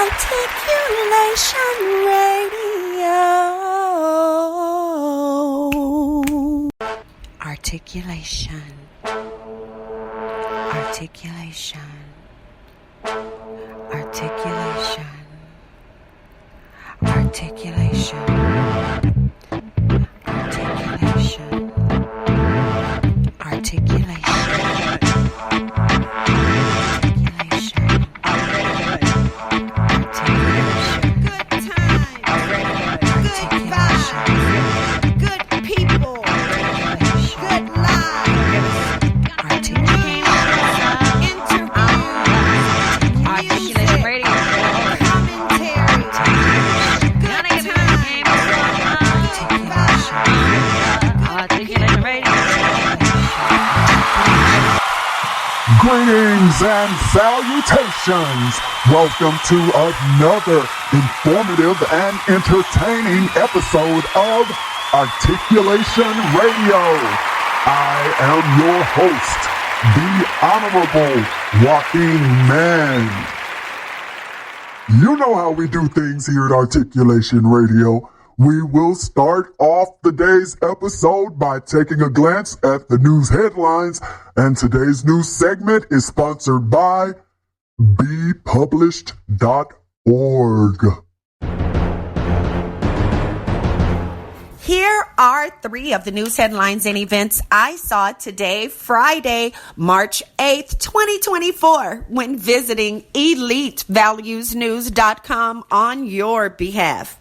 Articulation Radio. Articulation. Articulation. Articulation. Articulation. Articulation. Articulation. Greetings and salutations. Welcome to another informative and entertaining episode of Articulation Radio. I am your host, the Honorable Walking Man. You know how we do things here at Articulation Radio. We will start off the day's episode by taking a glance at the news headlines, and today's news segment is sponsored by bepublished.org. Here are three of the news headlines and events I saw today, Friday, March 8th, 2024, when visiting EliteValuesNews.com on your behalf.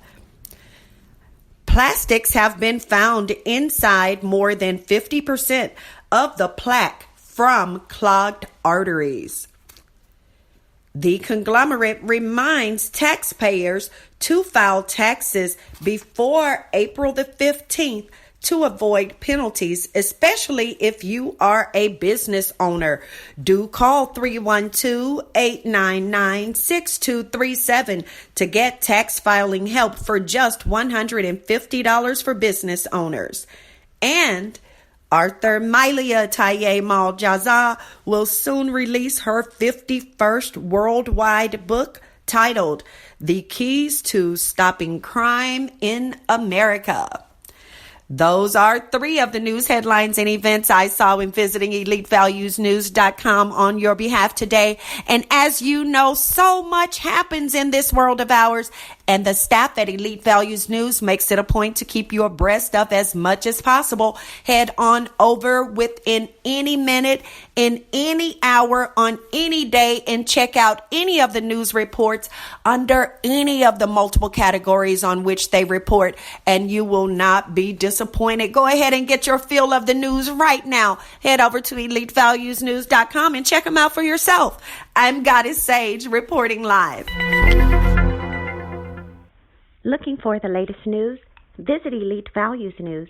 Plastics have been found inside more than 50% of the plaque from clogged arteries. The conglomerate reminds taxpayers to file taxes before April the 15th to avoid penalties, especially if you are a business owner. Do call 312-899-6237 to get tax filing help for just $150 for business owners. And Arthur Malia Taye Mal Jaza will soon release her 51st worldwide book titled The Keys to Stopping Crime in America. Those are three of the news headlines and events I saw when visiting EliteValuesNews.com on your behalf today. And as you know, so much happens in this world of ours, and the staff at Elite Values News makes it a point to keep you abreast of as much as possible. Head on over within any minute, in any hour, on any day, and check out any of the news reports under any of the multiple categories on which they report, and you will not be disappointed. Go ahead and get your fill of the news right now. Head over to EliteValuesNews.com and check them out for yourself. I'm Goddess Sage reporting live. Looking for the latest news? Visit Elite Values News.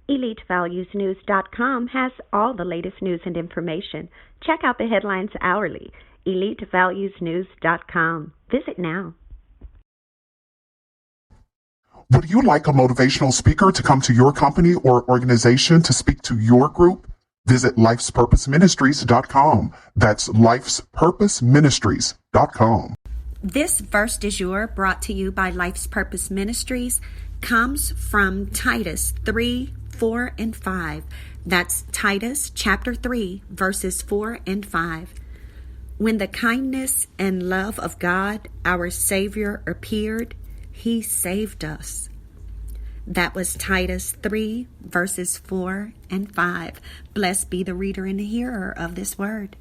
EliteValuesNews.com has all the latest news and information. Check out the headlines hourly. EliteValuesNews.com. Visit now. Would you like a motivational speaker to come to your company or organization to speak to your group? Visit Life'sPurposeMinistries.com. That's Life'sPurposeMinistries.com. This verse du jour, brought to you by Life's Purpose Ministries, comes from Titus 3, 4, and 5. That's Titus chapter 3, verses 4 and 5. When the kindness and love of God, our Savior, appeared, He saved us. That was Titus 3, verses 4 and 5. Blessed be the reader and the hearer of this word.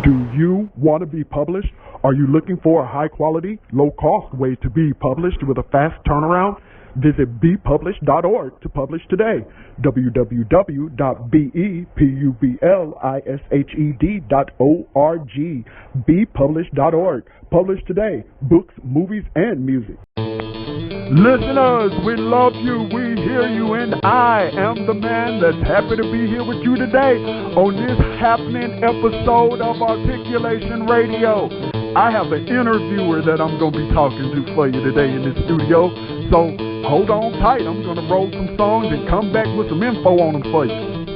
Do you want to be published? Are you looking for a high-quality, low-cost way to be published with a fast turnaround? Visit bepublished.org to publish today. www.bepublished.org. bepublished.org. Publish today. Books, movies, and music. Listeners, we love you, we hear you, and I am the man that's happy to be here with you today on this happening episode of Articulation Radio. I have an interviewer that I'm going to be talking to for you today in the studio, so hold on tight. I'm going to roll some songs and come back with some info on them for you.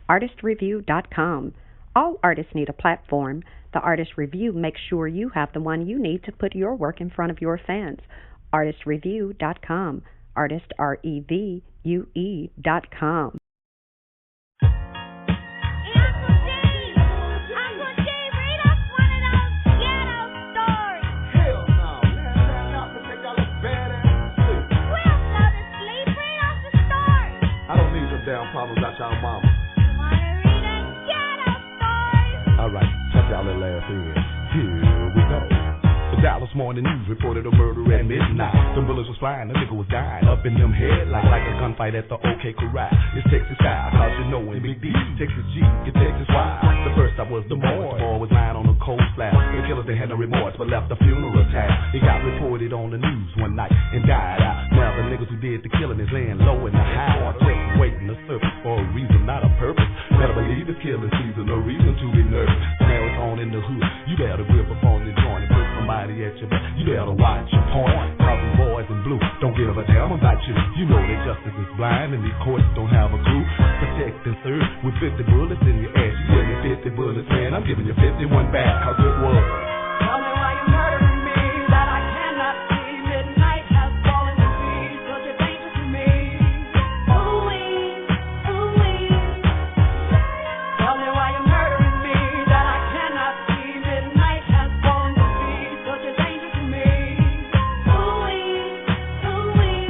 ARTistreview.com. All artists need a platform. The Artist Review makes sure you have the one you need to put your work in front of your fans. ARTistreview.com. Artist, REVUE.com. Down problems out y'all mama. Alright, check y'all little ass in. Here we go. The Dallas Morning News reported a murder at midnight. Some bullets was flying, the nigga was dying up in them headlights like a gunfight at the OK Corral. It's Texas style, cause you know in Big D, Texas G, get Texas wild. The first stop was the boy. The boy was lying on a cold slab. The killers, they had no remorse but left the funeral tab. He got reported on the news one night and died out. Now the niggas who did the killing is laying low in the high. Just waiting to surface for a reason, not a purpose. Better believe it's killing season, no reason to be nervous. Now it's on in the hood. You better grip up on the joint and put somebody at your back. You better watch your point. Cause the boys in blue don't give a damn about you. You know that justice is blind and these courts don't have a clue. Protect and serve with 50 bullets in your ass. You give me 50 bullets, man, I'm giving you 51 back. Cause it was. Tell me why you're murdering me, that I cannot see. Midnight has fallen to me, such a danger to me. Ooh-wee, ooh-wee. Tell me why you're murdering me, that I cannot see. Midnight has fallen to me, such a danger to me. Ooh-wee, ooh-wee.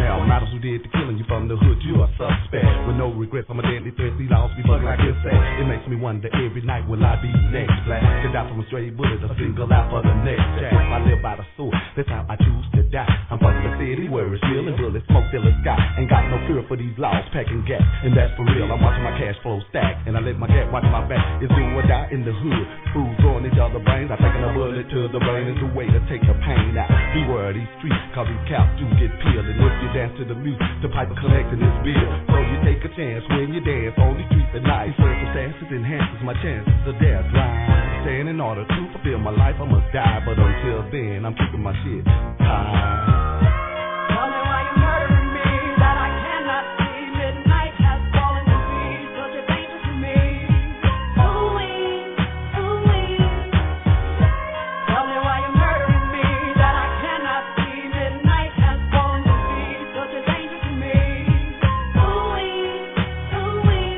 Now, models who did the killing, you from the hood, you a suspect. With no regrets, I'm a deadly threat, these laws be bugging like this say. It makes me wonder every night, will I be next? Black, to die from a stray bullet, a single out for the next jack. I live by the sword, that's how I choose to die. I'm from the city where it's real and bullets smoke till the sky. Ain't got no fear for these laws, packing gas, and that's for real. I'm watching my cash flow stack, and I let my cat watch my back. It's do or die in the hood. Fools throwing each other brains, I taking a bullet to the brain is the way to take the pain out. Beware of these streets, cause these cows do get peeled. And if you dance to the music, the piper collecting this bill. So you take a chance when you dance on these streets at night. Circumstances enhances my chances of death. Right. Staying in order to fulfill my life, I must die. But until then, I'm keeping my shit high. Tell me why you're murdering me, that I cannot see. Midnight has fallen to me, such a danger to me. Ooh-wee, ooh-wee. Tell me why you're murdering me, that I cannot see. Midnight has fallen to me, such a danger to me. Ooh-wee, ooh-wee.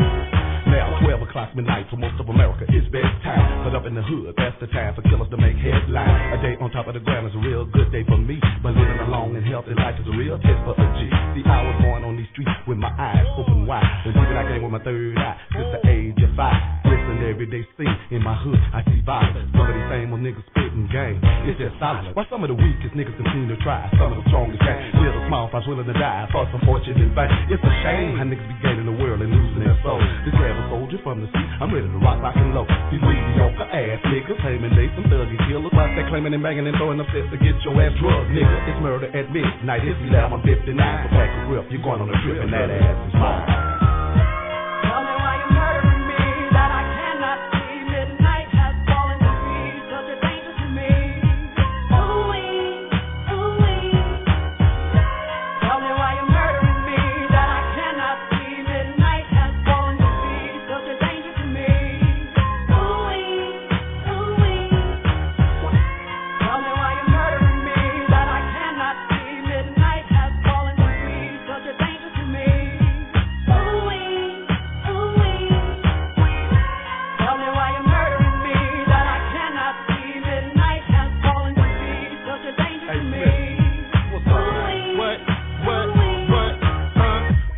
Now 12 o'clock midnight for most of America is bedtime. But up in the hood, that's the time for killers to make headlines. A day on top of the ground is a real good day for me. But living a long and healthy life is a real test for a G. See, I was born on these streets with my eyes open wide. And even I came with my third eye since the age of 5. Listen to everyday scene in my hood, I see violence. Some of these same old niggas spitting game. It's just silence. Why some of the weakest niggas continue to try, some of the strongest gang. Little small fries willing to die for some fortune and fame. It's a shame how niggas be gaining the world and losing their soul. This guy was soldier from the sea, I'm ready to rock and low. These mediocre ass niggas claiming they some thuggy killers. Why they claiming and banging and throwing up sets to get your ass drugged, nigga? It's murder at midnight. It's 11:59. So pack a grip, you're going on a trip and that ass is mine. Tell me why you're murdering me, that I cannot see. Midnight has fallen to me, such a danger to me. Ooh-wee, ooh-wee. Tell me why you're murdering me, that I cannot see. Midnight has fallen to me, such a danger to me. Ooh-wee, ooh-wee. Tell me why you're murdering me, that I cannot see. Midnight has fallen to me, such a danger to me. Ooh-wee, ooh-wee. Tell me why you're murdering me, that I cannot see. Midnight has fallen to me, such a danger to me. What's up? What?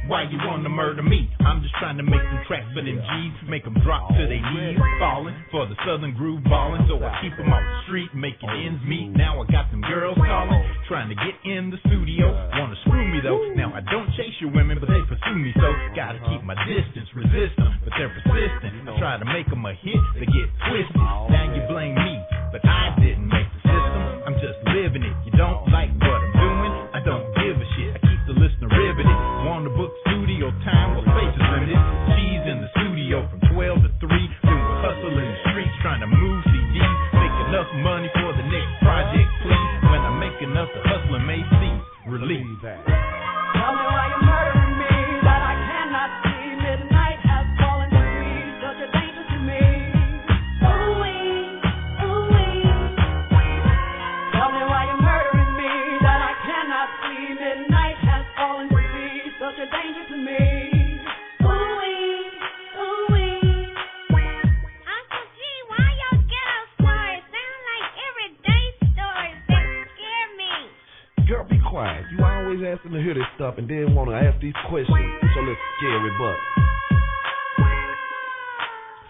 Why you wanna murder me? I'm just trying to make some tracks for them G's, make them drop to their knees, falling for the southern groove ballin', so I keep them off the street, making ends meet. Now I got some girls calling, trying to get in the studio, wanna screw me though. Now I don't chase your women, but they pursue me, so gotta keep my distance, resist them, but they're persistent. I try to make them a hit, they get twisted. Now you blame me, but I didn't make the system, I'm just living it. You don't like what I'm doing, I don't give a shit. I keep the listener riveted. Want to book studio time, well space is limited. She's in the studio from 12 to 3, doing hustle in the streets, trying to move CDs, make enough money for the next project, please. When I make enough, the hustler may cease. Relieve that. Tell me why you're murdering me, that I cannot see. Midnight has fallen quiet. You always asking to hear this stuff and then want to ask these questions. So let's scary butt.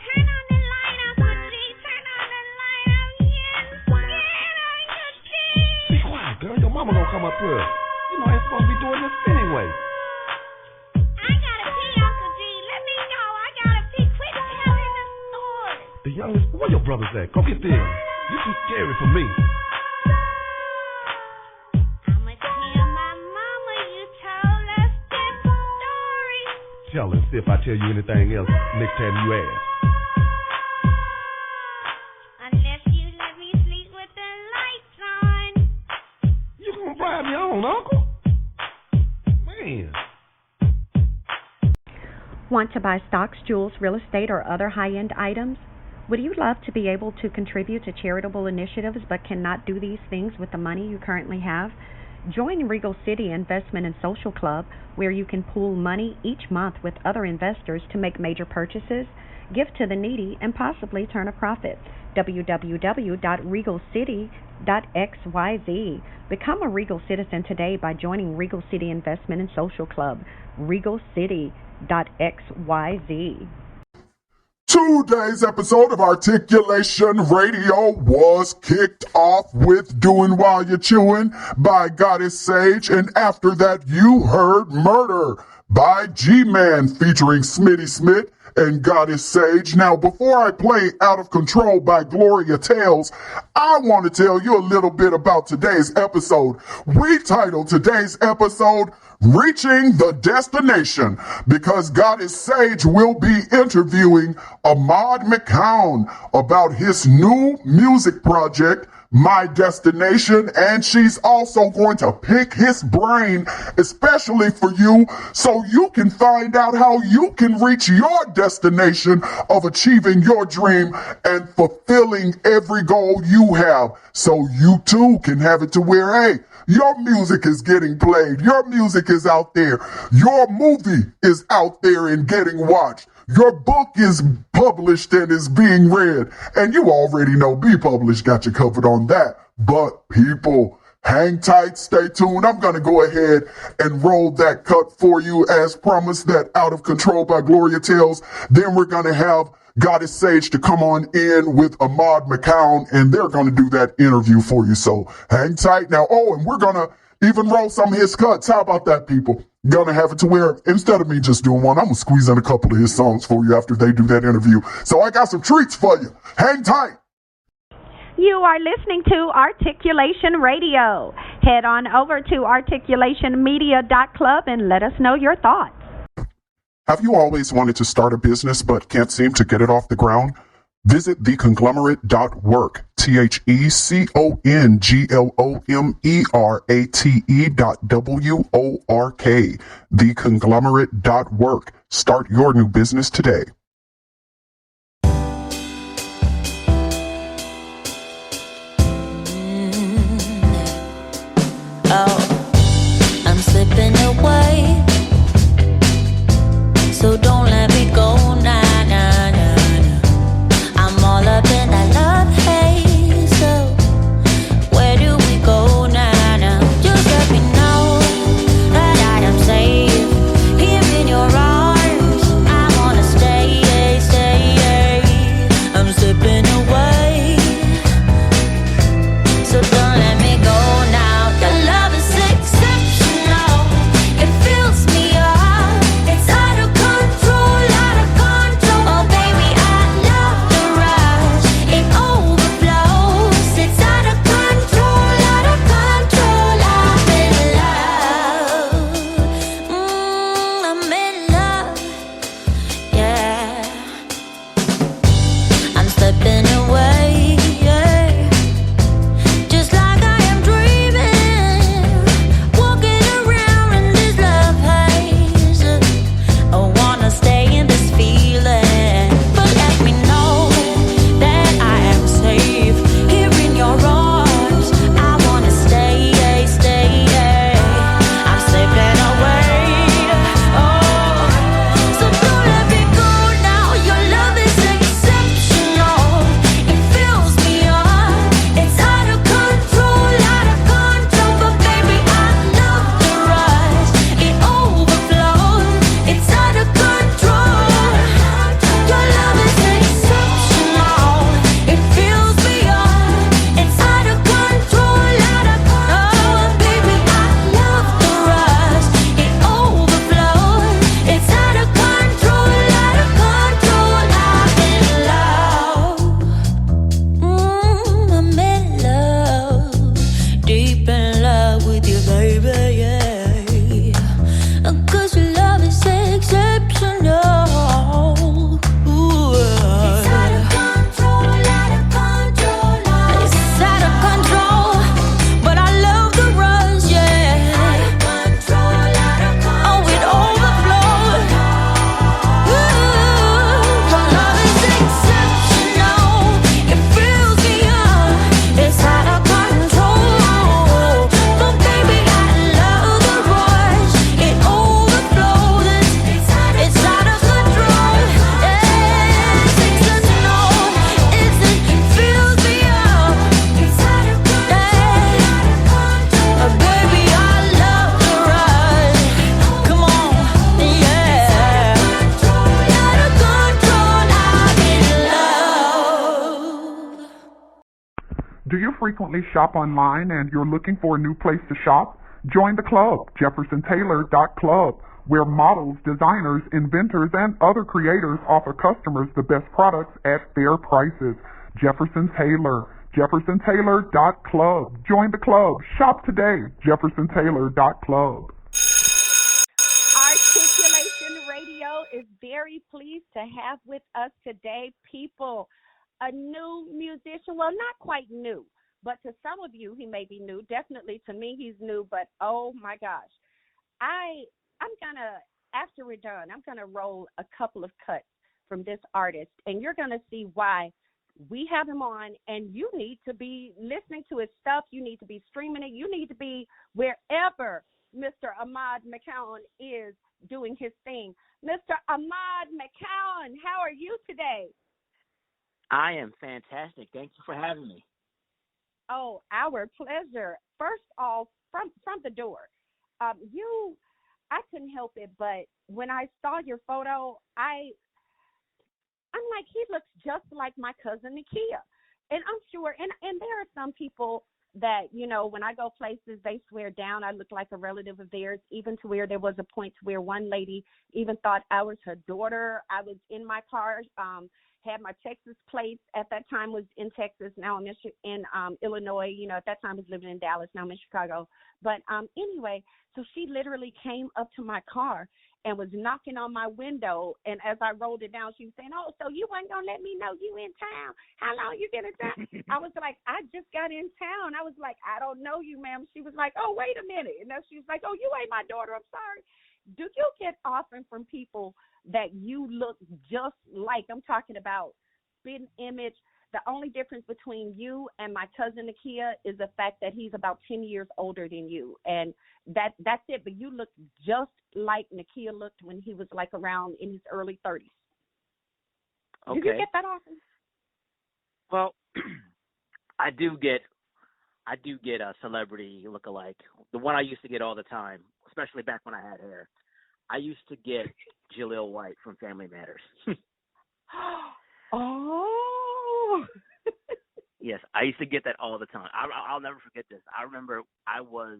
Turn on the light up, G. Turn on the light up, yes. Get on your G. Be quiet, girl. Your mama gonna come up here. You know I ain't supposed to be doing this anyway. I gotta pee, Uncle G. Let me go. I gotta pee. Quit telling the story. The youngest, where your brothers at? Go get them. You too scary for me. I'ma tell my mama you told us this story. Tell her, see if I tell you anything else next time you ask. Unless you let me sleep with the lights on. You gonna bribe me on, Uncle? Man. Want to buy stocks, jewels, real estate, or other high-end items? Would you love to be able to contribute to charitable initiatives but cannot do these things with the money you currently have? Join Regal City Investment and Social Club, where you can pool money each month with other investors to make major purchases, give to the needy, and possibly turn a profit. www.regalcity.xyz. Become a Regal citizen today by joining Regal City Investment and Social Club. regalcity.xyz. Today's episode of Articulation Radio was kicked off with Doing While You're Chewing by Goddess Sage, and after that you heard Murder by G-Man featuring Smitty Smith and Goddess Sage. Now, before I play Out of Control by Gloria Tales, I want to tell you a little bit about today's episode. We titled today's episode Reaching the Destination, because Goddess Sage will be interviewing Ahmad Macau about his new music project, My Destination, and she's also going to pick his brain, especially for you, so you can find out how you can reach your destination of achieving your dream and fulfilling every goal you have, so you too can have it to where, hey, your music is getting played, your music is out there, your movie is out there and getting watched, your book is published and is being read, and you already know Be Published got you covered on that. But people, hang tight, stay tuned. I'm going to go ahead and roll that cut for you as promised, that Out of Control by Gloria Tales. Then we're going to have Goddess Sage to come on in with Ahmad Macau, and they're going to do that interview for you. So hang tight now. Oh, and we're going to even roll some of his cuts. How about that, people? Gonna have it to where instead of me just doing one, I'm gonna squeeze in a couple of his songs for you after they do that interview. So I got some treats for you. Hang tight. You are listening to Articulation Radio. Head on over to articulationmedia.club and let us know your thoughts. Have you always wanted to start a business but can't seem to get it off the ground? Visit theconglomerate.work, theconglomerate.work, theconglomerate.work. Start your new business today. Oh, I'm slipping away, so don't let me go, nah, nah, nah. I'm all up in that love haze, so where do we go now, now? Just let me know that I am safe here in your arms. I wanna stay. baby, yeah. 'Cause your love is exceptional. Ooh, it's out of control, out of control. It's out of control, but I love the rush, yeah. Out of control, out of control. Oh, it overflows. Ooh, your love is exceptional. It fills me up. It's out of control. So baby, I love the rush. It overflows. It's out of control. It's exceptional. It fills me up. It's out of control. Baby, I love the rush. Come on, yeah. Out of control, I'm in love. Do you frequently shop online and you're looking for a new place to shop? Join the club, jeffersontaylor.club, where models, designers, inventors, and other creators offer customers the best products at fair prices. Jefferson Taylor, jeffersontaylor.club. Join the club. Shop today, jeffersontaylor.club. Articulation Radio is very pleased to have with us today people, a new musician. Well, not quite new, but to some of you he may be new. Definitely to me he's new, but oh my gosh. I'm gonna, after we're done, I'm gonna roll a couple of cuts from this artist, and you're gonna see why we have him on, and you need to be listening to his stuff. You need to be streaming it. You need to be wherever Mr. Ahmad Macau is doing his thing. Mr. Ahmad Macau, how are you today? I am fantastic. Thank you for having me. Oh, our pleasure. First off, from the door, I couldn't help it, but when I saw your photo, I'm like, he looks just like my cousin Nakia. And I'm sure, and there are some people that, you know, when I go places, they swear down I look like a relative of theirs, even to where there was a point to where one lady even thought I was her daughter. I was in my car, had my Texas plates. At that time was in Texas. Now I'm in Illinois. You know, at that time I was living in Dallas. Now I'm in Chicago. But anyway, so she literally came up to my car and was knocking on my window. And as I rolled it down, she was saying, "Oh, so you wasn't going to let me know you in town? How long you been in town?" I was like, "I just got in town." I was like, "I don't know you, ma'am." She was like, "Oh, wait a minute." And then she was like, "Oh, you ain't my daughter. I'm sorry." Do you get often from people that you look just like? I'm talking about spin image. The only difference between you and my cousin Nakia is the fact that he's about 10 years older than you. And that's it. But you look just like Nakia looked when he was like around in his early 30s. Okay. Do you get that often? Well, I do get a celebrity look-alike. The one I used to get all the time, especially back when I had hair. I used to get Jaleel White from Family Matters. Oh. Yes, I used to get that all the time. I'll never forget this. I remember I was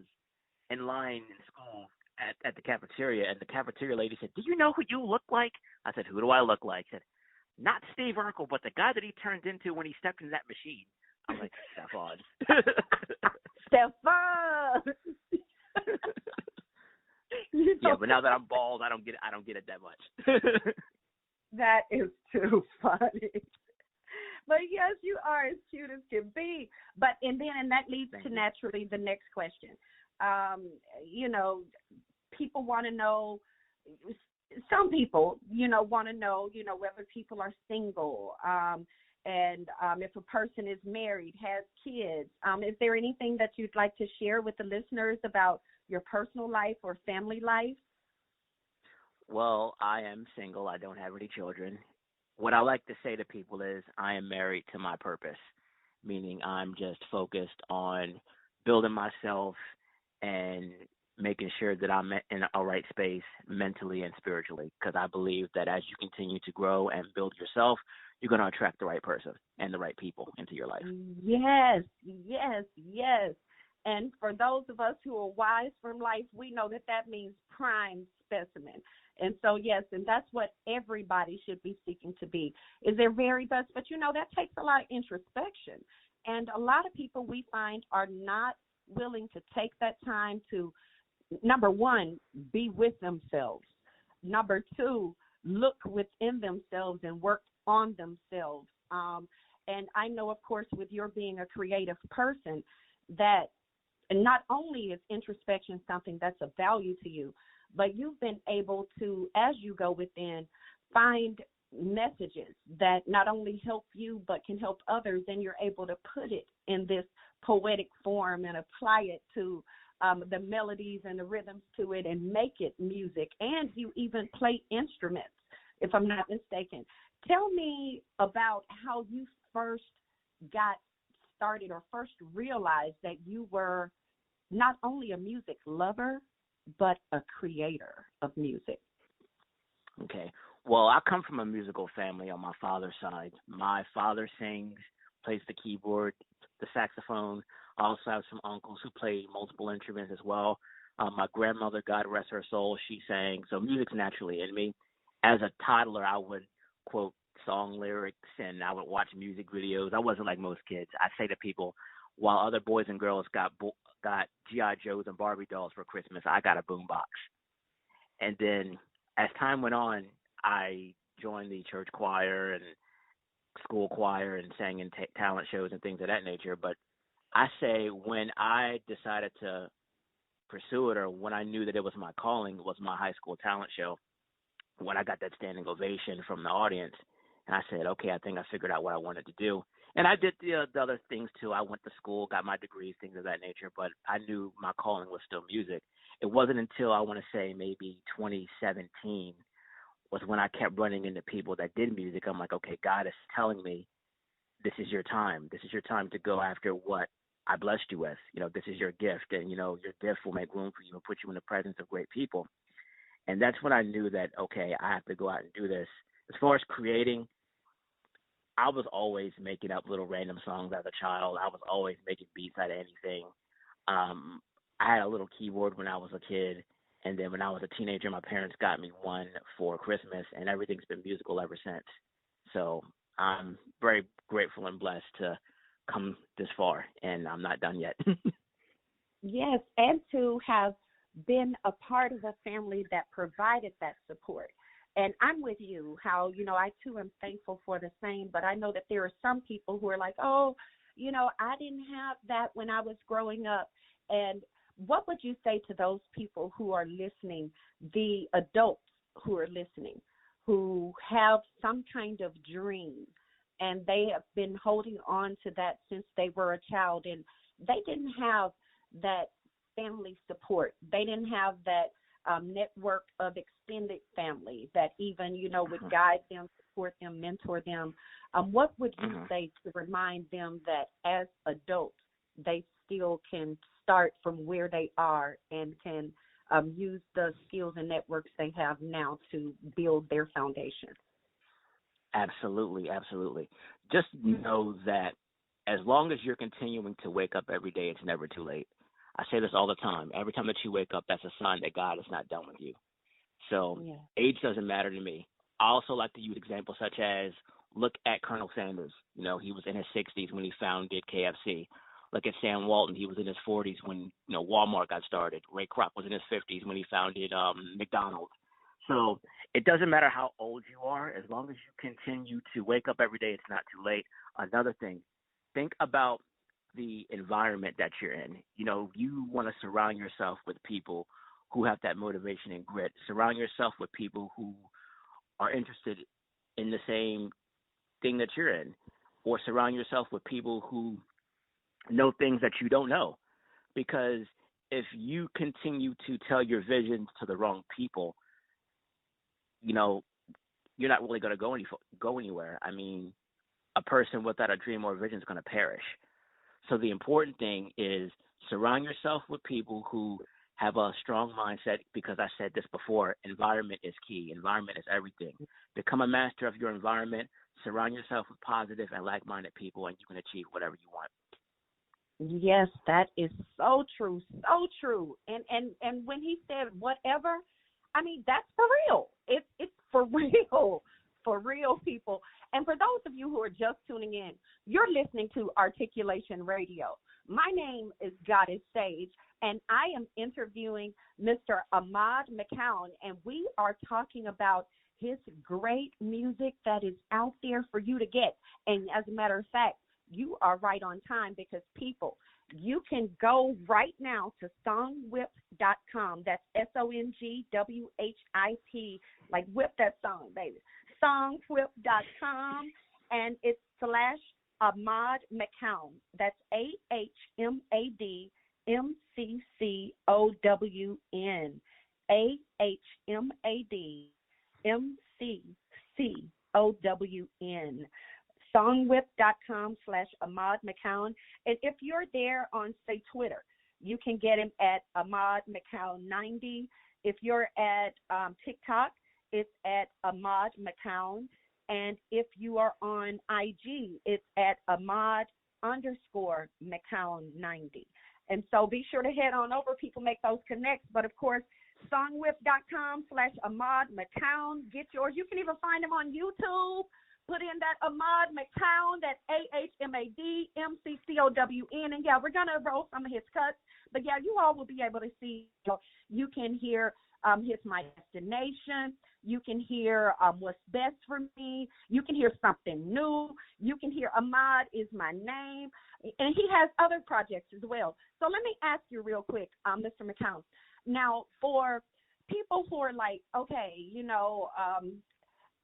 in line in school at the cafeteria, and the cafeteria lady said, "Do you know who you look like?" I said, "Who do I look like?" She said, "Not Steve Urkel, but the guy that he turned into when he stepped in that machine." I'm like, "Stephon." Stephon. Yeah, but now that I'm bald, I don't get it that much. That is too funny. But yes, you are as cute as can be. But and that leads to naturally the next question. You know, people want to know. Some people, want to know, whether people are single, and if a person is married, has kids. Is there anything that you'd like to share with the listeners about your personal life or family life? Well, I am single. I don't have any children. What I like to say to people is I am married to my purpose, meaning I'm just focused on building myself and making sure that I'm in a right space mentally and spiritually, because I believe that as you continue to grow and build yourself, you're going to attract the right person and the right people into your life. Yes, yes, yes. And for those of us who are wise from life, we know that means prime specimen. And so, yes, and that's what everybody should be seeking to be, is their very best. But, that takes a lot of introspection. And a lot of people we find are not willing to take that time to, number one, be with themselves. Number two, look within themselves and work on themselves. And I know, of course, with your being a creative person, that not only is introspection something that's of value to you, but you've been able to, as you go within, find messages that not only help you but can help others, and you're able to put it in this poetic form and apply it to the melodies and the rhythms to it and make it music. And you even play instruments, if I'm not mistaken. Tell me about how you first got started or first realized that you were not only a music lover, but a creator of music. Okay. Well, I come from a musical family on my father's side. My father sings, plays the keyboard, the saxophone. I also have some uncles who play multiple instruments as well. My grandmother, God rest her soul, she sang. So music's naturally in me. As a toddler, I would quote song lyrics and I would watch music videos. I wasn't like most kids. I say to people, while other boys and girls got G.I. Joes and Barbie dolls for Christmas, I got a boombox. And then as time went on, I joined the church choir and school choir and sang in talent shows and things of that nature. But I say when I decided to pursue it, or when I knew that it was my calling, was my high school talent show, when I got that standing ovation from the audience. And I said, okay, I think I figured out what I wanted to do. And I did the other things too. I went to school, got my degrees, things of that nature, but I knew my calling was still music. It wasn't until I want to say maybe 2017 was when I kept running into people that did music. I'm like, okay, God is telling me this is your time. This is your time to go after what I blessed you with. You know, this is your gift, and, you know, your gift will make room for you and put you in the presence of great people. And that's when I knew that, okay, I have to go out and do this. As far as creating, I was always making up little random songs as a child. I was always making beats out of anything. I had a little keyboard when I was a kid, and then when I was a teenager, my parents got me one for Christmas, and everything's been musical ever since. So I'm very grateful and blessed to come this far, and I'm not done yet. Yes, and to have been a part of a family that provided that support. And I'm with you, how, you know, I too am thankful for the same, but I know that there are some people who are like, oh, you know, I didn't have that when I was growing up. And what would you say to those people who are listening, the adults who are listening, who have some kind of dream and they have been holding on to that since they were a child, and they didn't have that family support. They didn't have that network of extended family that even, you know, would guide them, support them, mentor them. What would you say to remind them that as adults, they still can start from where they are and can use the skills and networks they have now to build their foundation? Absolutely, absolutely. Just know that as long as you're continuing to wake up every day, it's never too late. I say this all the time. Every time that you wake up, that's a sign that God is not done with you. So age doesn't matter to me. I also like to use examples such as look at Colonel Sanders. You know, he was in his 60s when he founded KFC. Look at Sam Walton. He was in his 40s when, you know, Walmart got started. Ray Kroc was in his 50s when he founded McDonald's. So it doesn't matter how old you are. As long as you continue to wake up every day, it's not too late. Another thing, think about the environment that you're in. You know, you want to surround yourself with people who have that motivation and grit. Surround yourself with people who are interested in the same thing that you're in, or surround yourself with people who know things that you don't know. Because if you continue to tell your visions to the wrong people, you know, you're not really going to go anywhere. I mean, a person without a dream or a vision is going to perish. So the important thing is surround yourself with people who have a strong mindset, because I said this before, environment is key. Environment is everything. Become a master of your environment. Surround yourself with positive and like-minded people, and you can achieve whatever you want. Yes, that is so true, so true. And when he said whatever, I mean, that's for real. It's for real, people. And for those of you who are just tuning in, you're listening to Articulation Radio. My name is Goddess Sage, and I am interviewing Mr. Ahmad Macau, and we are talking about his great music that is out there for you to get. And as a matter of fact, you are right on time because people, you can go right now to songwhip.com. That's SONGWHIP, like whip that song, baby. Songwhip.com, and it's /Ahmad Maccown. That's AHMADMCCOWN. AHMADMCCOWN. Songwhip.com/Ahmad Maccown. And if you're there on, say, Twitter, you can get him at Ahmad Macau 90. If you're at TikTok, it's at Ahmad Maccown. And if you are on IG, it's at Ahmad_Maccown 90. And so be sure to head on over. People make those connects. But, of course, songwhip.com/Ahmad Maccown. Get yours. You can even find him on YouTube. Put in that Ahmad Maccown, that AHMADMCCOWN. And, yeah, we're going to roll some of his cuts. But, yeah, you all will be able to see. You can hear his My Destination. You can hear What's Best for Me. You can hear Something New. You can hear Ahmad Is My Name. And he has other projects as well. So let me ask you real quick, Mr. Maccown. Now, for people who are like, okay,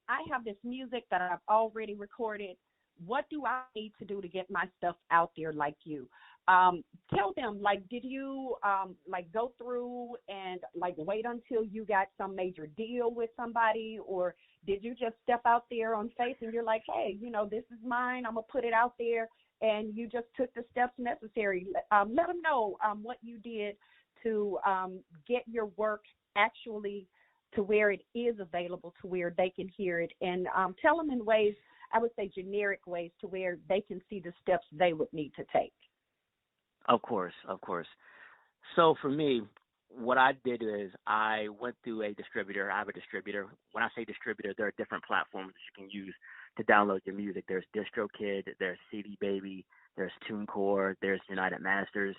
I have this music that I've already recorded. What do I need to do to get my stuff out there like you? Tell them, like, did you, go through and, wait until you got some major deal with somebody, or did you just step out there on faith and you're like, hey, this is mine, I'm going to put it out there, and you just took the steps necessary? Let them know what you did to get your work actually to where it is available, to where they can hear it, and tell them in ways, I would say generic ways, to where they can see the steps they would need to take. Of course. So for me, what I did is I went through a distributor. I have a distributor. When I say distributor, there are different platforms that you can use to download your music. There's DistroKid, there's CD Baby, there's TuneCore, there's United Masters,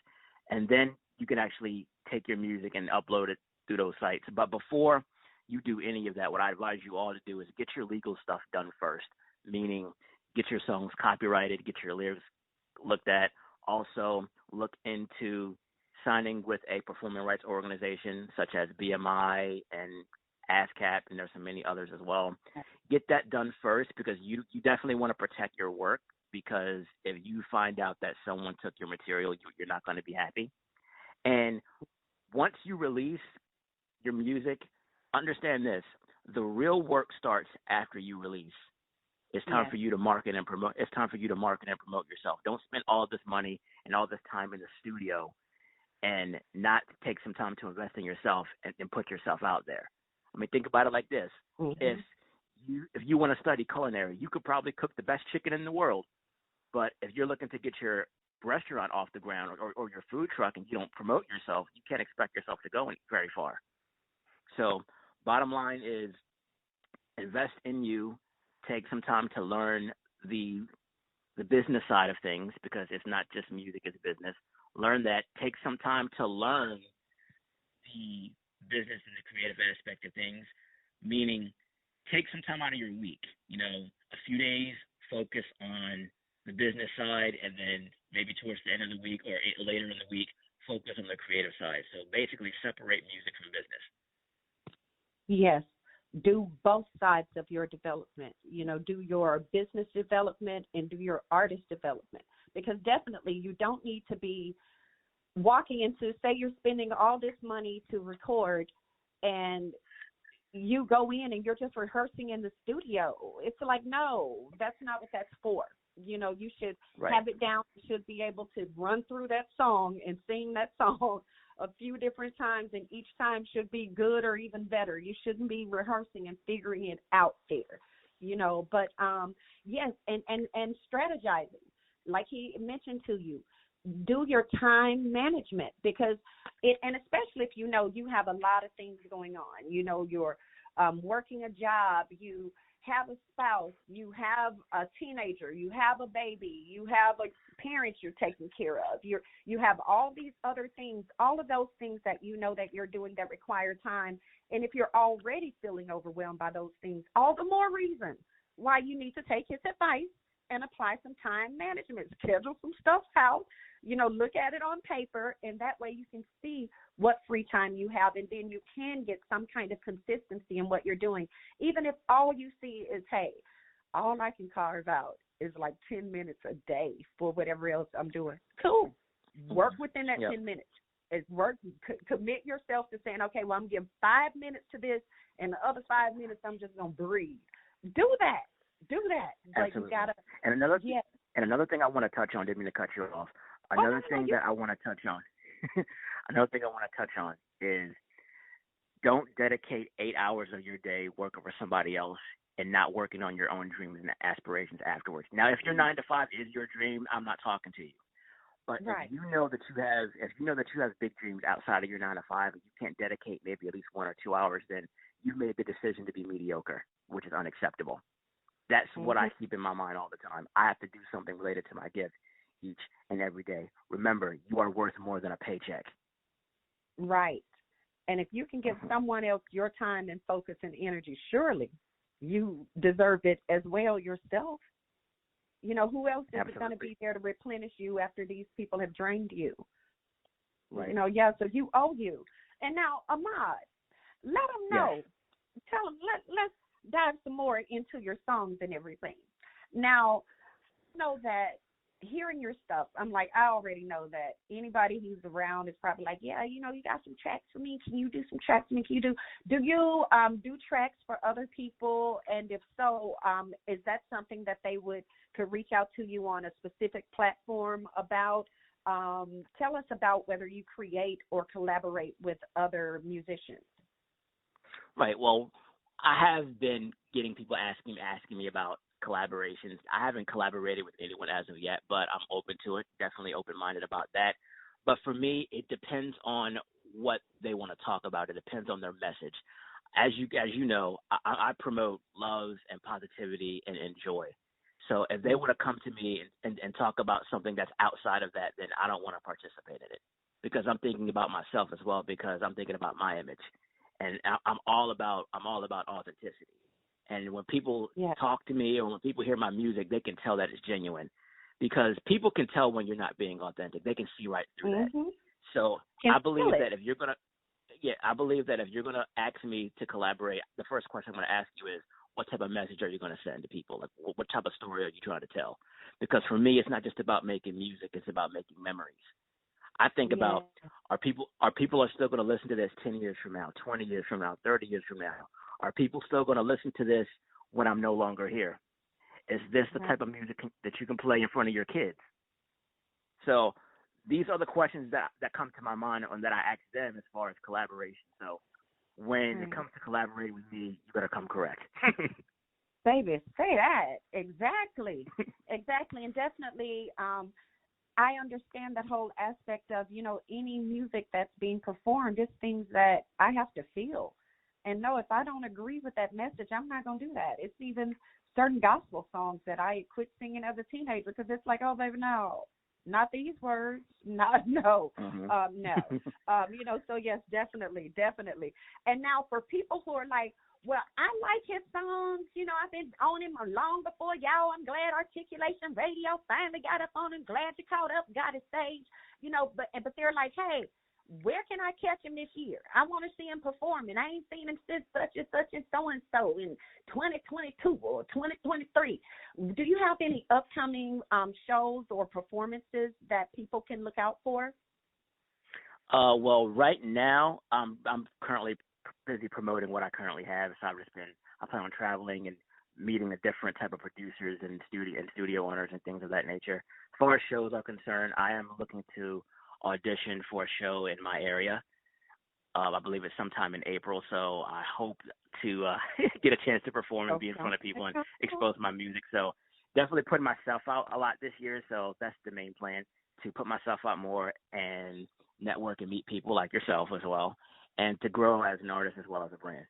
and then you can actually take your music and upload it through those sites. But before you do any of that, what I advise you all to do is get your legal stuff done first, meaning get your songs copyrighted, get your lyrics looked at. Also, look into signing with a performing rights organization such as BMI and ASCAP, and there's so many others as well. Get that done first, because you definitely want to protect your work, because if you find out that someone took your material, you're not going to be happy. And once you release your music, understand this: the real work starts after you release. It's time for you to market and promote. It's time for you to market and promote yourself. Don't spend all this money and all this time in the studio and not take some time to invest in yourself and put yourself out there. I mean, think about it like this: if you want to study culinary, you could probably cook the best chicken in the world. But if you're looking to get your restaurant off the ground or your food truck and you don't promote yourself, you can't expect yourself to go very far. So bottom line is, invest in you. Take some time to learn the business side of things, because it's not just music, it's business. Learn that. Take some time to learn the business and the creative aspect of things, meaning take some time out of your week. A few days, focus on the business side, and then maybe towards the end of the week or later in the week, focus on the creative side. So basically separate music from business. Yes. Do both sides of your development, do your business development and do your artist development, because definitely you don't need to be walking into, say you're spending all this money to record and you go in and you're just rehearsing in the studio. It's like, no, that's not what that's for. You should have it down. You should be able to run through that song and sing that song a few different times, and each time should be good or even better. You shouldn't be rehearsing and figuring it out there, but yes, and strategizing, like he mentioned to you. Do your time management, because and especially if you have a lot of things going on, you're working a job, you have a spouse, you have a teenager, you have a baby, you have a parent you're taking care of, you have all these other things, all of those things that you know that you're doing that require time. And if you're already feeling overwhelmed by those things, all the more reason why you need to take his advice and apply some time management, schedule some stuff out, look at it on paper, and that way you can see what free time you have, and then you can get some kind of consistency in what you're doing. Even if all you see is, hey, all I can carve out is like 10 minutes a day for whatever else I'm doing. Cool. Work within that 10 minutes. It's work. Commit yourself to saying, okay, well, I'm giving 5 minutes to this, and the other 5 minutes I'm just going to breathe. Do that. Like, Absolutely. you gotta, and another thing I want to touch on, didn't mean to cut you off. Another thing that I want to touch on, is don't dedicate 8 hours of your day working for somebody else and not working on your own dreams and aspirations afterwards. Now, if your 9 to 5 is your dream, I'm not talking to you. But if you know that you have big dreams outside of your 9 to 5 and you can't dedicate maybe at least 1 or 2 hours, then you made the decision to be mediocre, which is unacceptable. That's what I keep in my mind all the time. I have to do something related to my gift each and every day. Remember, you are worth more than a paycheck. Right. And if you can give someone else your time and focus and energy, surely you deserve it as well yourself. Who else is going to be there to replenish you after these people have drained you? Right. So you owe you. And now, Ahmad, let them know. Yes. Tell them, let's dive some more into your songs and everything. Now, know that hearing your stuff, I'm like, I already know that anybody who's around is probably like, yeah, you got some tracks for me. Can you do some tracks for me? Do you do tracks for other people? And if so, is that something that they could reach out to you on a specific platform about? Tell us about whether you create or collaborate with other musicians. Right. Well, I have been getting people asking me about collaborations. I haven't collaborated with anyone as of yet, but I'm open to it, definitely open-minded about that. But for me, it depends on what they want to talk about. It depends on their message. As you know, I promote love and positivity and joy. So if they want to come to me and talk about something that's outside of that, then I don't want to participate in it, because I'm thinking about myself as well, because I'm thinking about my image. And I'm all about authenticity. And when people talk to me or when people hear my music, they can tell that it's genuine, because people can tell when you're not being authentic. They can see right through that. So I believe that if you're gonna ask me to collaborate, the first question I'm gonna ask you is, what type of message are you gonna send to people? Like, what type of story are you trying to tell? Because for me, it's not just about making music; it's about making memories. I think about, are people still going to listen to this 10 years from now, 20 years from now, 30 years from now? Are people still going to listen to this when I'm no longer here? Is this the type of music that you can play in front of your kids? So these are the questions that come to my mind and that I ask them as far as collaboration. So when it comes to collaborating with me, you better come correct. Baby, say that. Exactly. And definitely, I understand that whole aspect of, any music that's being performed, it's things that I have to feel. And no, if I don't agree with that message, I'm not going to do that. It's even certain gospel songs that I quit singing as a teenager, because it's like, oh, baby, no, not these words. No. So yes, definitely. And now for people who are like, well, I like his songs. I've been on him long before y'all. I'm glad Articulation Radio finally got up on him. Glad you caught up, got his stage. But they're like, hey, where can I catch him this year? I want to see him perform, and I ain't seen him since such and so in 2022 or 2023. Do you have any upcoming shows or performances that people can look out for? Well, right now, I'm currently busy promoting what I currently have. So I plan on traveling and meeting a different type of producers and studio owners and things of that nature. As far as shows are concerned, I am looking to audition for a show in my area. I believe it's sometime in April, so I hope to get a chance to perform and be in front of people and expose my music. So definitely putting myself out a lot this year, so that's the main plan, to put myself out more and network and meet people like yourself as well, and to grow as an artist as well as a brand.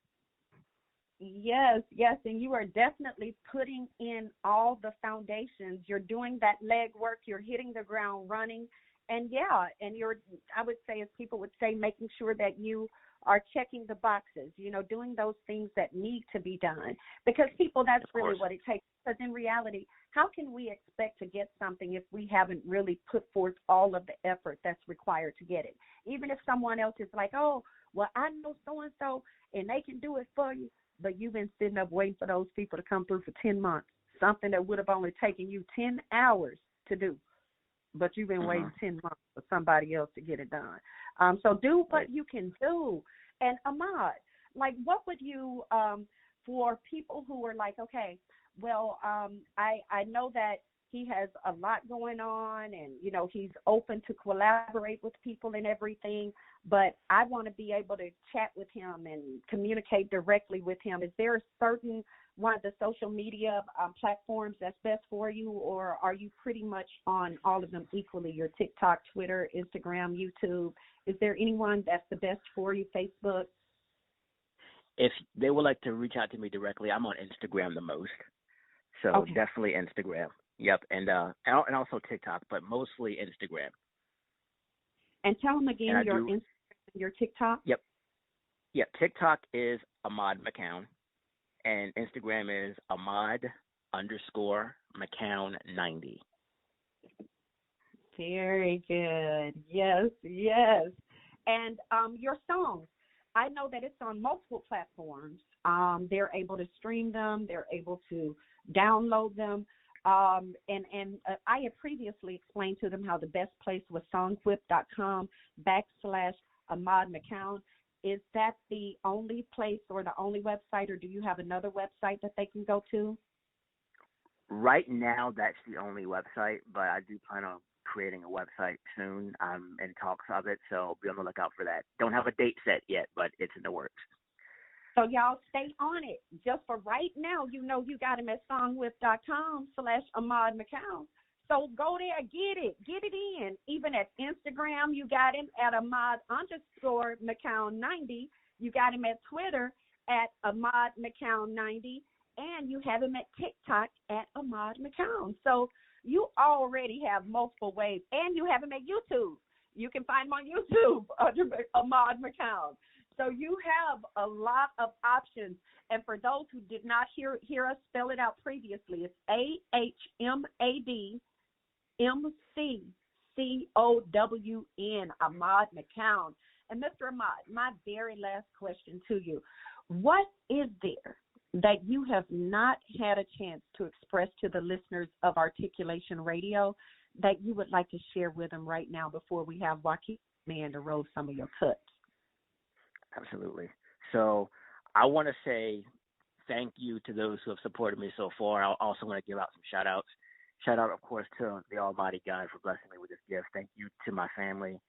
Yes, yes, and you are definitely putting in all the foundations. You're doing that leg work. You're hitting the ground running, and yeah, and you're. I would say, as people would say, making sure that you are checking the boxes. You know, doing those things that need to be done. Because people, that's really what it takes. Because in reality, how can we expect to get something if we haven't really put forth all of the effort that's required to get it? Even if someone else is like, oh, well, I know so and so, and they can do it for you. But you've been sitting up waiting for those people to come through for 10 months, something that would have only taken you 10 hours to do. But you've been waiting 10 months for somebody else to get it done. So do what you can do. And Ahmad, like, what would you, for people who are like, okay, well, I know that he has a lot going on and, you know, he's open to collaborate with people and everything, but I want to be able to chat with him and communicate directly with him. Is there a certain one of the social media platforms that's best for you, or are you pretty much on all of them equally, your TikTok, Twitter, Instagram, YouTube? Is there anyone that's the best for you, Facebook? If they would like to reach out to me directly, I'm on Instagram the most. So definitely Instagram. Yep, and also TikTok, but mostly Instagram. And tell them again your Instagram and your TikTok. Yep. TikTok is Ahmad Maccown, and Instagram is Ahmad_Maccown90. Very good. Yes, yes. And your songs, I know that it's on multiple platforms. They're able to stream them. They're able to download them. And I had previously explained to them how the best place was songwhip.com/Ahmad Maccown. Is that the only place or the only website, or do you have another website that they can go to? Right now, that's the only website, but I do plan on creating a website soon. I'm in talks of it, so be on the lookout for that. Don't have a date set yet, but it's in the works. So y'all stay on it. Just for right now, you know you got him at songwhip.com/Ahmad Maccown. So go there, get it in. Even at Instagram, you got him at Ahmad_Maccown90. You got him at Twitter at Ahmad Maccown90, and you have him at TikTok at Ahmad Maccown. So you already have multiple ways, and you have him at YouTube. You can find him on YouTube under Ahmad Maccown. So you have a lot of options. And for those who did not hear us spell it out previously, it's AhmadMcCown, Ahmad Maccown. And Mr. Ahmad, my very last question to you. What is there that you have not had a chance to express to the listeners of Articulation Radio that you would like to share with them right now before we have Joaquin Man to roll some of your cuts? Absolutely. So I want to say thank you to those who have supported me so far. I also want to give out some shout-outs. Shout out, of course, to the Almighty God for blessing me with this gift. Thank you to my family.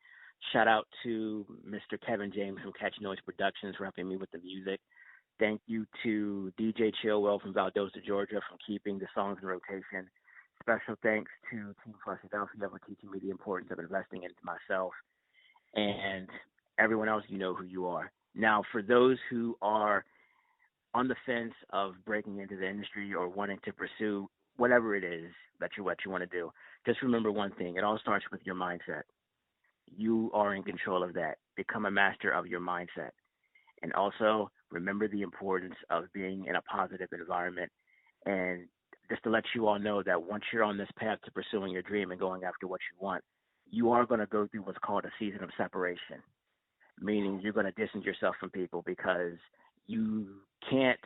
Shout out to Mr. Kevin James from Catch Noise Productions for helping me with the music. Thank you to DJ Chillwell from Valdosta, Georgia for keeping the songs in rotation. Special thanks to Team Philadelphia for teaching me the importance of investing into myself. And everyone else, you know who you are. Now, for those who are on the fence of breaking into the industry or wanting to pursue whatever it is that you want to do, just remember one thing. It all starts with your mindset. You are in control of that. Become a master of your mindset. And also remember the importance of being in a positive environment. And just to let you all know that once you're on this path to pursuing your dream and going after what you want, you are going to go through what's called a season of separation, meaning you're going to distance yourself from people because you can't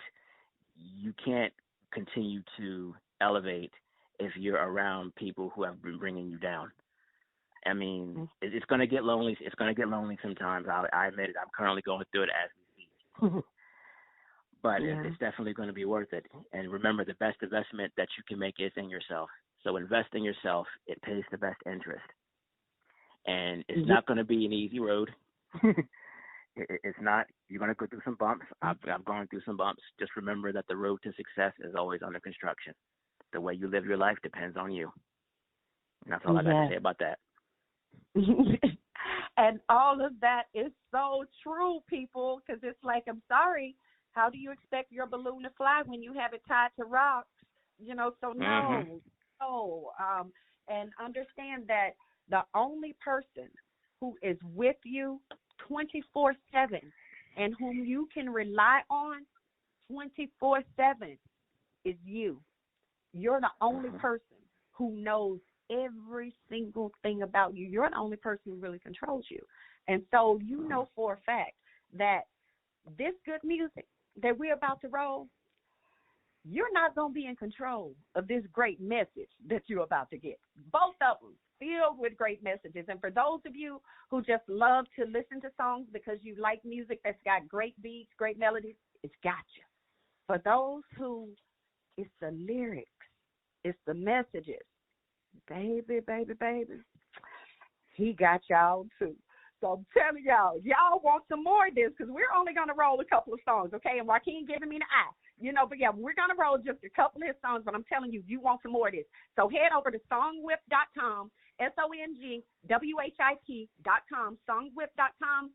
continue to elevate if you're around people who have been bringing you down. I mean, it's going to get lonely. It's going to get lonely sometimes. I admit it. I'm currently going through it as we speak. But it's definitely going to be worth it. And remember, the best investment that you can make is in yourself. So invest in yourself. It pays the best interest. And it's not going to be an easy road. It's not. You're going to go through some bumps. I've gone through some bumps. Just remember that the road to success is always under construction. The way you live your life depends on you. And that's all I got to say about that. And all of that is so true, people, because it's like, I'm sorry, How do you expect your balloon to fly when you have it tied to rocks? So no. And understand that the only person who is with you 24/7 and whom you can rely on 24/7 is you. You're the only person who knows every single thing about you. You're the only person who really controls you. And so you know for a fact that this good music that we're about to roll, you're not going to be in control of this great message that you're about to get. Both of them filled with great messages. And for those of you who just love to listen to songs because you like music that's got great beats, great melodies, it's got you. For those who, it's the lyrics, it's the messages. Baby, he got y'all too. So I'm telling y'all want some more of this because we're only going to roll a couple of songs, okay? And Joaquin giving me the eye, but yeah, we're going to roll just a couple of his songs, but I'm telling you, you want some more of this. So head over to songwhip.com, SONGWHIP.com, songwhip.com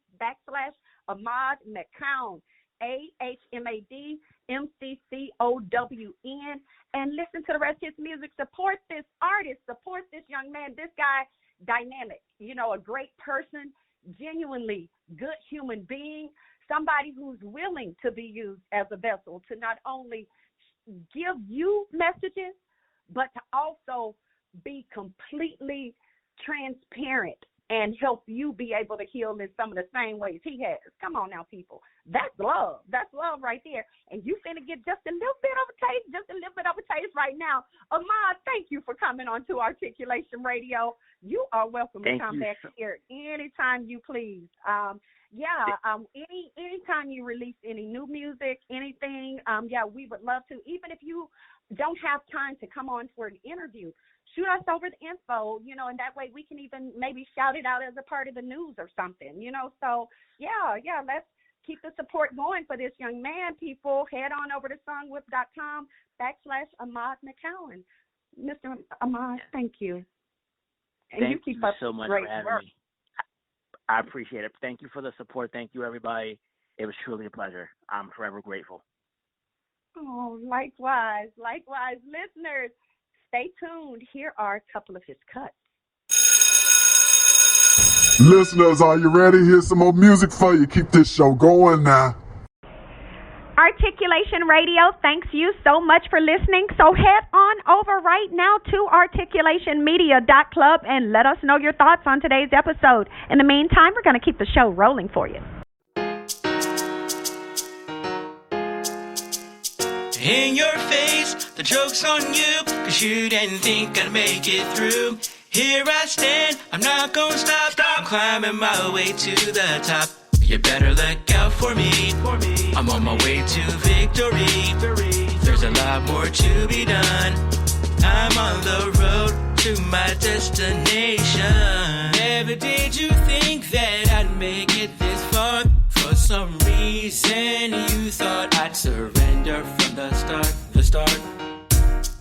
/Ahmad Maccown, AHMADMCCOWN, and listen to the rest of his music. Support this artist, support this young man, this guy, dynamic, a great person, genuinely good human being, somebody who's willing to be used as a vessel to not only give you messages, but to also be completely transparent and help you be able to heal in some of the same ways he has. Come on now, people. That's love. That's love right there. And you finna get just a little bit of a taste, right now. Ahmad, thank you for coming on to Articulation Radio. You are welcome to come back here anytime you please. Anytime you release any new music, anything, we would love to. Even if you don't have time to come on for an interview, shoot us over the info, and that way we can even maybe shout it out as a part of the news or something, So, let's keep the support going for this young man, people. Head on over to songwhip.com /Ahmad Maccown. Mr. Ahmad, thank you. And thank you keep you up so much great for having work. me. I appreciate it. Thank you for the support. Thank you, everybody. It was truly a pleasure. I'm forever grateful. Oh, likewise. Listeners, stay tuned. Here are a couple of his cuts. Listeners, are you ready? Here's some more music for you. Keep this show going now. Articulation Radio thanks you so much for listening. So head on over right now to articulationmedia.club and let us know your thoughts on today's episode. In the meantime, we're going to keep the show rolling for you. In your face, the joke's on you, 'cause you didn't think I'd make it through. Here I stand, I'm not gonna stop. I'm climbing my way to the top. You better look out for me. I'm on my way to victory. There's a lot more to be done. I'm on the road to my destination. Never did you think that I'd make it this far. For some reason you thought I'd surrender from the start.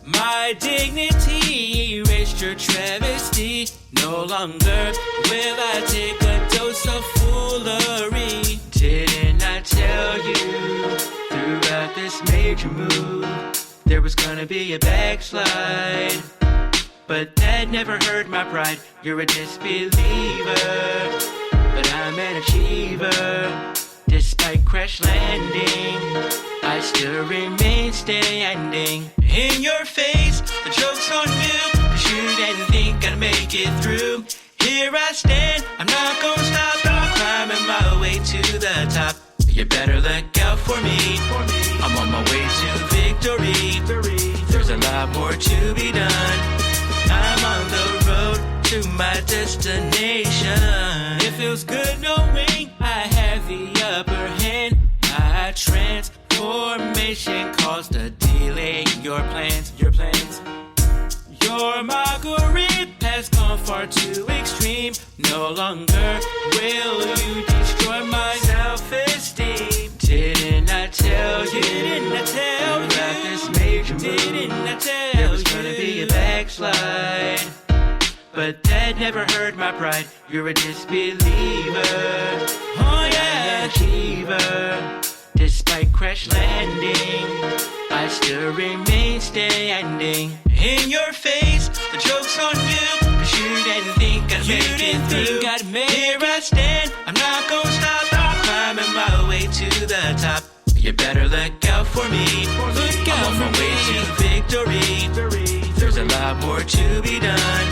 My dignity erased your travesty. No longer will I take a dose of foolery. Didn't I tell you throughout this major move there was gonna be a backslide? But that never hurt my pride. You're a disbeliever, but I'm an achiever. Despite crash landing, I still remain standing. In your face, the joke's on you, 'cause you didn't think I'd make it through. Here I stand, I'm not gonna stop. I'm climbing my way to the top. You better look out for me. I'm on my way to victory. There's a lot more to be done. I'm on the road to my destination. It feels good knowing I have the upper hand. My transformation caused a delay in your plans. Your mockery has gone far too extreme. No longer will you destroy my self-esteem. Didn't I tell you? About this major move, there was gonna be a backslide. But that never hurt my pride. You're a disbeliever. Oh yeah, an achiever. Despite crash crash landing, I still remain standing. In your face, the joke's on you, 'cause you didn't think I'd make it through. Here I stand, I'm not gonna stop, climbing my way to the top. You better look out for me, I'm on my way to victory. There's a lot more to be done.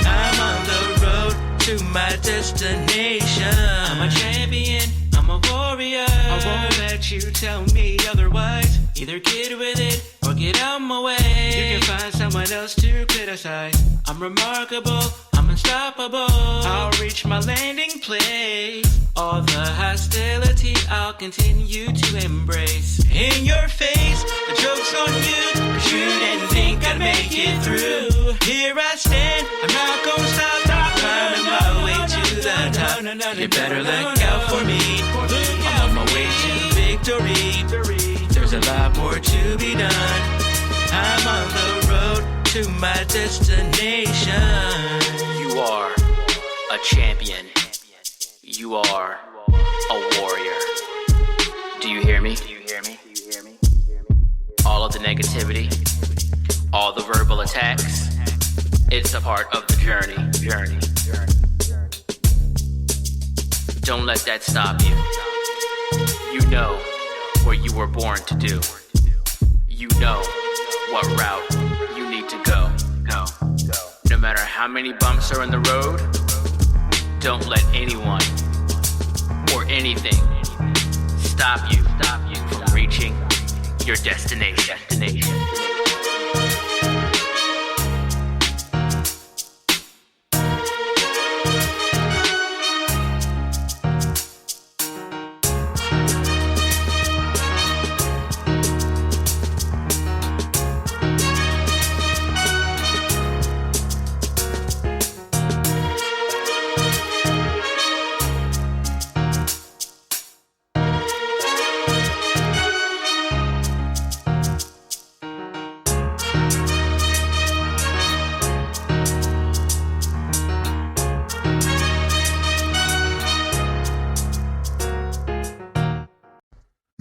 I'm on the road to my destination. I'm a champion, I'm a warrior. I won't let you tell me otherwise. Either get with it or get out my way. You can find someone else to criticize. I'm remarkable, I'm unstoppable. I'll reach my landing place. All the hostility I'll continue to embrace. In your face, the joke's on you, 'cause you didn't think I'd make it through. Here I stand, I'm not gonna stop, climbing my way to the top. You better look out for me, I'm on my way to victory. There's a lot more to be done. I'm on the road to my destination. You are a champion. You are a warrior. Do you hear me? All of the negativity, all the verbal attacks, it's a part of the journey. Don't let that stop you. You know what you were born to do. You know what route you need to go. No matter how many bumps are in the road, don't let anyone or anything stop you from reaching your destination.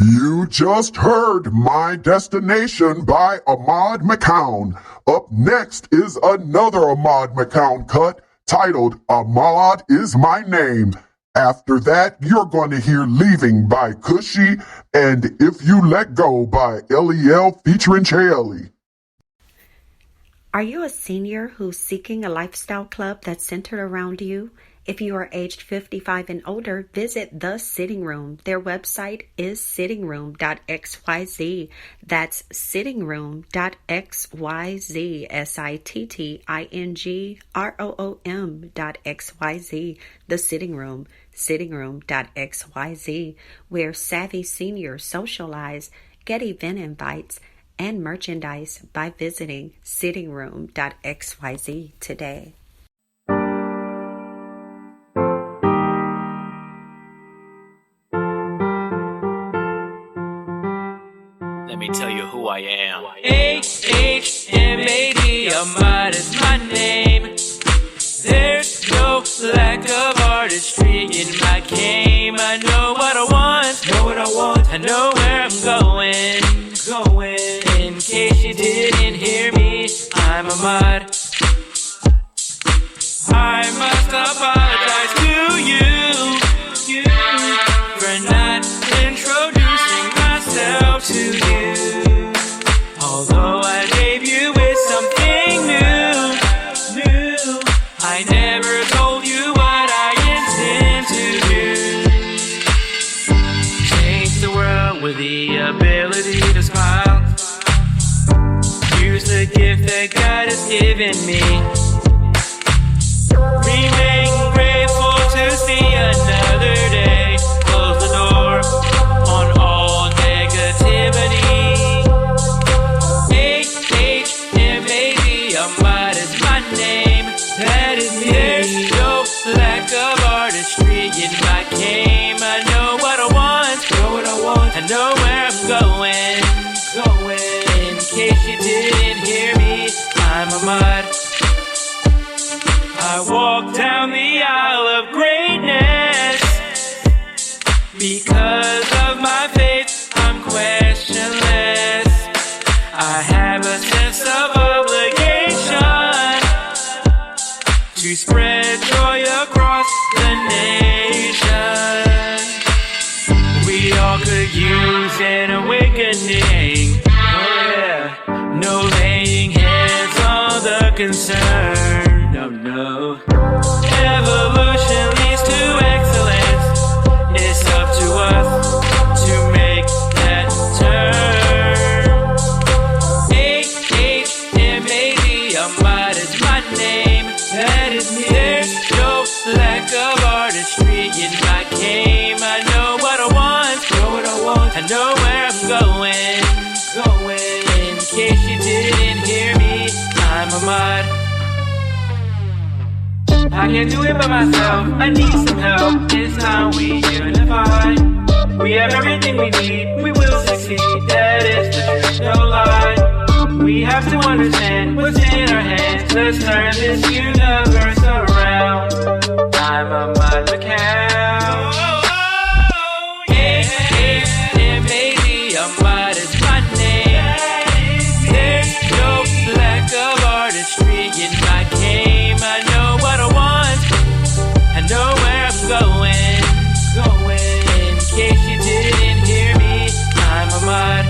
You just heard My Destination by Ahmad Maccown. Up next is another Ahmad Maccown cut titled Ahmad Is My Name. After that, you're going to hear Leaving by Cushy and If You Let Go by LEL featuring Chaley. Are you a senior who's seeking a lifestyle club that's centered around you? If you are aged 55 and older, visit The Sitting Room. Their website is sittingroom.xyz. That's sittingroom.xyz. sittingroom.xyz. The Sitting Room, sittingroom.xyz, where savvy seniors socialize, get event invites, and merchandise by visiting sittingroom.xyz today. Let me tell you who I am. A-H-M-A-D, Ahmad is my name. There's no lack of artistry in my game. I know what I want, I know where I'm going. In case you didn't hear me, I'm Ahmad. I must apologize to you for not introducing myself to you. Although I gave you with something new, I never told you what I intend to do. Change the world with the ability to smile. Use the gift that God has given me. Remain grateful to see another day. Close the door on all negativity. A-H-M-A-D, Ahmad is my name. That is me. There's no lack of artistry in my game. I know what I want, I know where I'm going. In case you didn't hear me, I'm Ahmad. I walk down the aisle of greatness. Because of my faith, I'm quite could use an awakening. Oh yeah, no laying hands on the concern. No, no. Evolution leads to excellence. It's up to us to make that turn. AHMAD, Ahmad is my name. That is me. There's no lack of artistry in my game. I know what I want. I know where I'm going. In case you didn't hear me, I'm Ahmad. I can't do it by myself, I need some help. It's time we unify. We have everything we need, we will succeed. That is the truth, no lie. We have to understand what's in our hands. Let's turn this universe around. I'm Ahmad Macau. AHMAD, Ahmad is my name. There's no lack of artistry in my game. I know what I want. I know where I'm going. In case you didn't hear me, I'm Ahmad.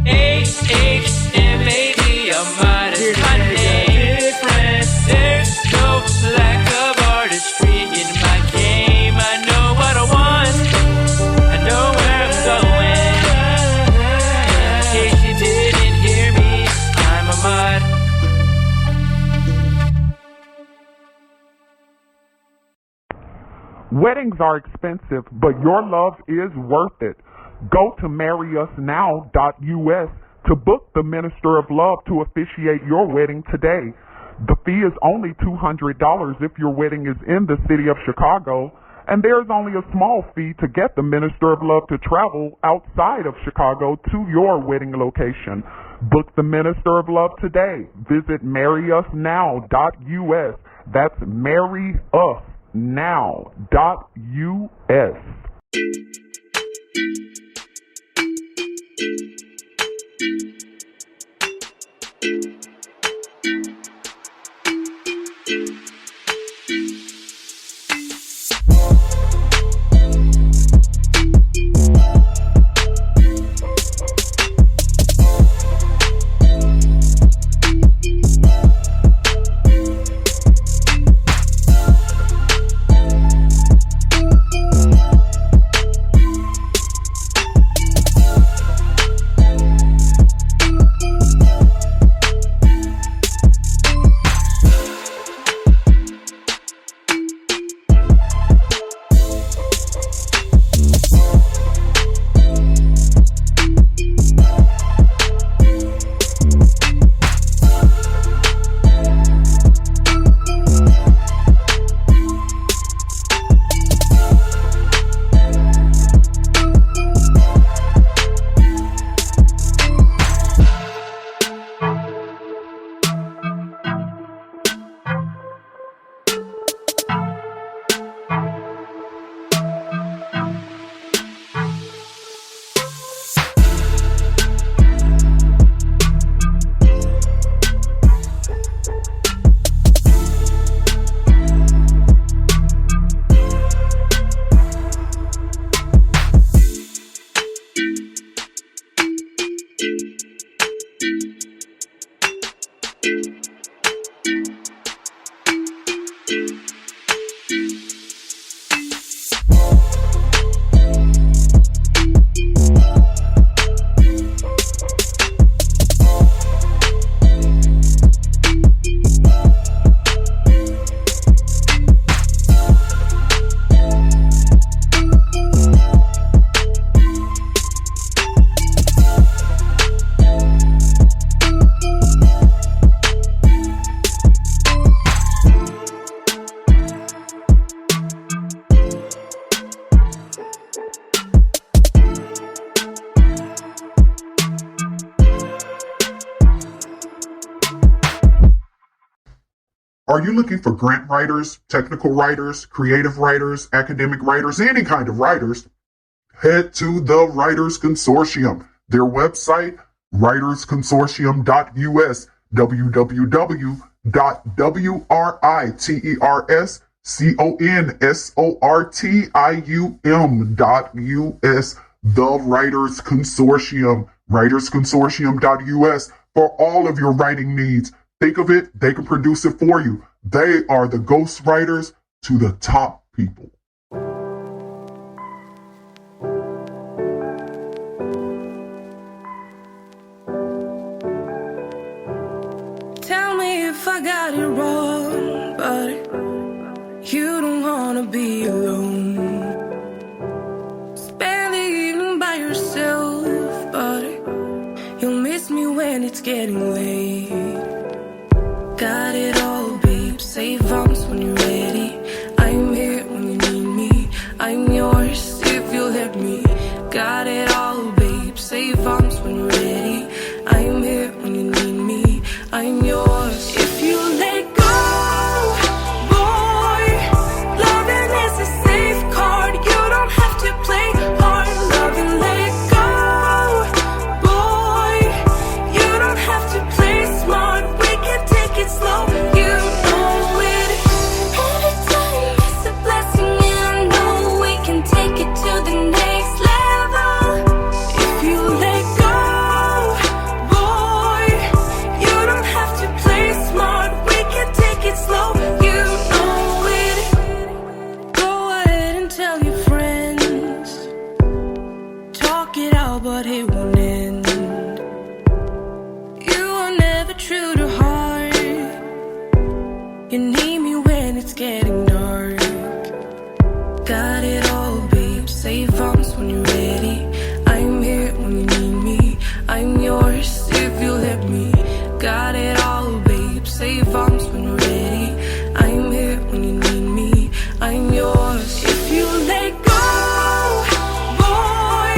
AHMAD, Ahmad is my name. There's no lack of artistry in my game. I know what I want. I know where I'm going. In case you didn't hear me, I'm Ahmad. Weddings are expensive, but your love is worth it. Go to marryusnow.us to book the Minister of Love to officiate your wedding today. The fee is only $200 if your wedding is in the city of Chicago, and there's only a small fee to get the Minister of Love to travel outside of Chicago to your wedding location. Book the Minister of Love today. Visit marryusnow.us. That's marryusnow.us. Are you looking for grant writers, technical writers, creative writers, academic writers, any kind of writers? Head to the Writers Consortium. Their website, writersconsortium.us, www.writers CONSORTIUM.US, the Writers Consortium, writersconsortium.us, for all of your writing needs. Think of it, they can produce it for you. They are the ghost writers to the top people. Tell me if I got it wrong, but you don't wanna be alone. Spend the evening by yourself, but you'll miss me when it's getting late. Got it all, babe, save arms when you're ready. I'm here when you need me, I'm yours if you'll let me. Got it all, babe, save arms when you're ready. I'm here when you need me, I'm yours. If you let go, boy, loving is a safe card. You don't have to play hard. Love and let go, boy. You don't have to play smart. We can take it slow. You know it. Every time it's a blessing, and I know we can take it to the next level. If you let go, boy, you don't have to play smart. We can take it slow. You know it. Go ahead and tell your friends. Talk it out, but it won't end. You are never true to heart. You need me when it's getting dark. Got it all, babe, save arms when you're ready. I'm here when you need me, I'm yours if you let me. Got it all, babe, save arms when you're ready. I'm here when you need me, I'm yours. If you let go, boy,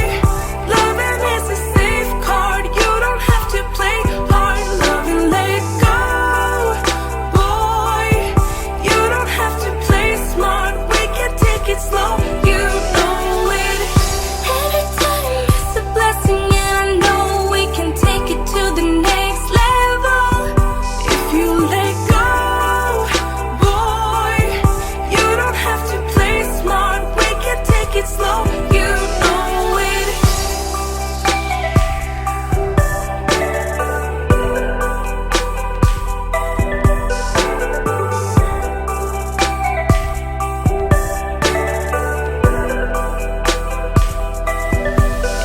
loving is a safe card. You don't have to play hard. Love and let go, boy. You don't have to play smart. We can take it slow. You know it. Every time it's a blessing, and I know we can take it to the next level. If you let go, boy, you don't have to play smart. We can take it slow. You know it.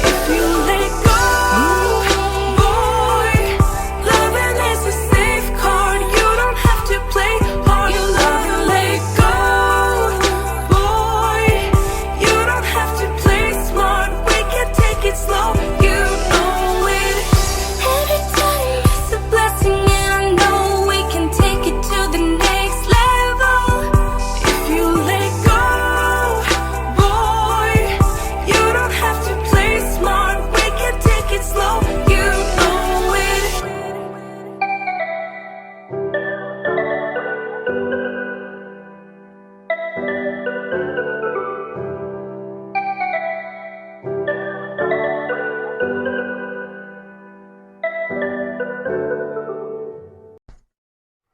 If you let go, boy, loving is a safe card. You don't have to play hard. You love and let go, boy. You don't have to play smart. We can take it slow. You know it. Every time it's a blessing, and I know we can take it to the next level. If you let go, boy, you don't have to play smart. We can take it slow. You know it.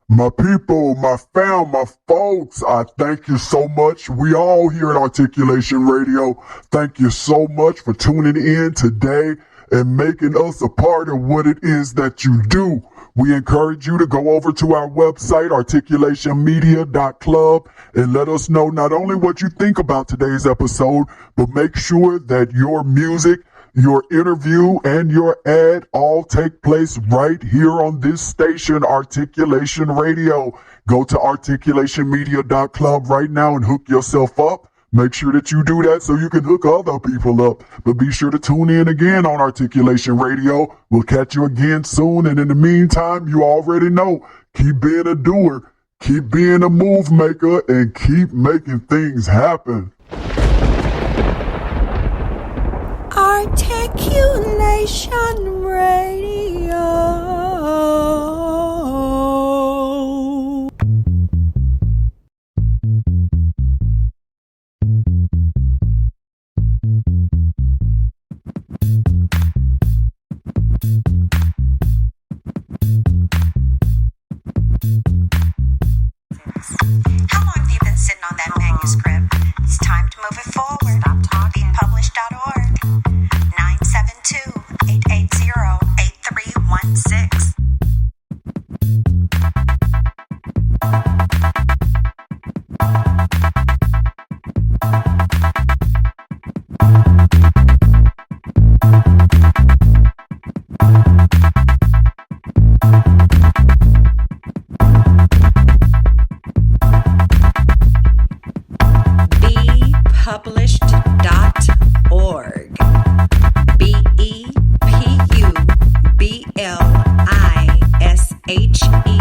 My people, my fam, my folks, I thank you so much. We all here at Articulation Radio, thank you so much for tuning in today and making us a part of what it is that you do. We encourage you to go over to our website, articulationmedia.club, and let us know not only what you think about today's episode, but make sure that your music, your interview, and your ad all take place right here on this station, Articulation Radio. Go to articulationmedia.club right now and hook yourself up. Make sure that you do that so you can hook other people up. But be sure to tune in again on Articulation Radio. We'll catch you again soon. And in the meantime, you already know, keep being a doer, keep being a move maker, and keep making things happen. Articulation Radio. How long have you been sitting H-E